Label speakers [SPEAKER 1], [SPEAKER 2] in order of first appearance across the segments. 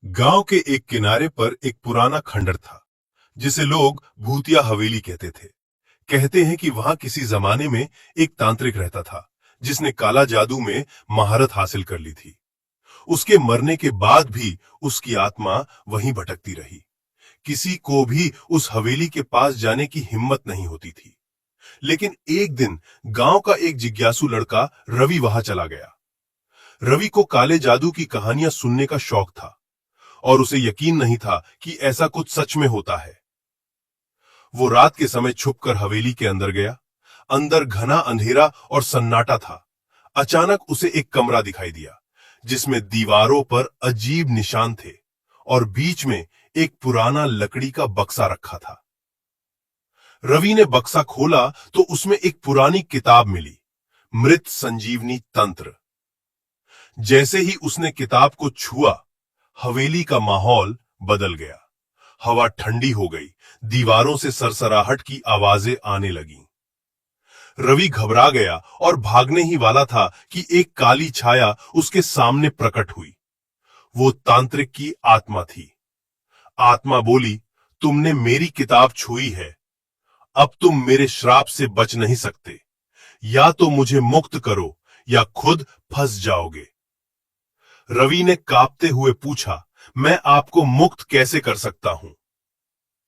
[SPEAKER 1] गांव के एक किनारे पर एक पुराना खंडर था जिसे लोग भूतिया हवेली कहते थे। कहते हैं कि वहां किसी जमाने में एक तांत्रिक रहता था जिसने काला जादू में महारत हासिल कर ली थी। उसके मरने के बाद भी उसकी आत्मा वहीं भटकती रही। किसी को भी उस हवेली के पास जाने की हिम्मत नहीं होती थी। लेकिन एक दिन गांव का एक जिज्ञासु लड़का रवि वहां चला गया। रवि को काले जादू की कहानियां सुनने का शौक था और उसे यकीन नहीं था कि ऐसा कुछ सच में होता है। वो रात के समय छुपकर हवेली के अंदर गया। अंदर घना अंधेरा और सन्नाटा था। अचानक उसे एक कमरा दिखाई दिया जिसमें दीवारों पर अजीब निशान थे और बीच में एक पुराना लकड़ी का बक्सा रखा था। रवि ने बक्सा खोला तो उसमें एक पुरानी किताब मिली, मृत संजीवनी तंत्र। जैसे ही उसने किताब को छुआ, हवेली का माहौल बदल गया। हवा ठंडी हो गई, दीवारों से सरसराहट की आवाजें आने लगीं। रवि घबरा गया और भागने ही वाला था कि एक काली छाया उसके सामने प्रकट हुई। वो तांत्रिक की आत्मा थी। आत्मा बोली, तुमने मेरी किताब छुई है, अब तुम मेरे श्राप से बच नहीं सकते। या तो मुझे मुक्त करो या खुद फंस जाओगे। रवि ने कांपते हुए पूछा, मैं आपको मुक्त कैसे कर सकता हूं?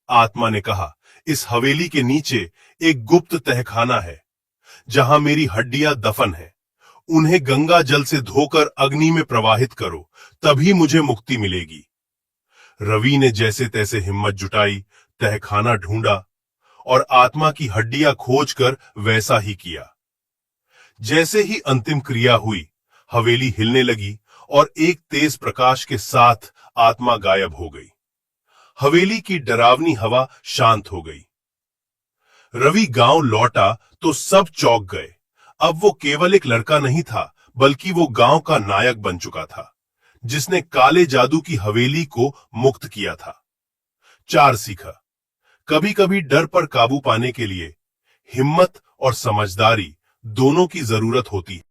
[SPEAKER 1] आत्मा ने कहा, इस हवेली के नीचे एक गुप्त तहखाना है जहां मेरी हड्डियां दफन है। उन्हें गंगा जल से धोकर अग्नि में प्रवाहित करो, तभी मुझे मुक्ति मिलेगी। रवि ने जैसे तैसे हिम्मत जुटाई, तहखाना ढूंढा और आत्मा की हड्डियां खोजकर वैसा ही किया। जैसे ही अंतिम क्रिया हुई, हवेली हिलने लगी और एक तेज प्रकाश के साथ आत्मा गायब हो गई। हवेली की डरावनी हवा शांत हो गई। रवि गांव लौटा तो सब चौंक गए। अब वो केवल एक लड़का नहीं था, बल्कि वो गांव का नायक बन चुका था, जिसने काले जादू की हवेली को मुक्त किया था। 4 सीखा। कभी कभी डर पर काबू पाने के लिए हिम्मत और समझदारी दोनों की जरूरत होती है।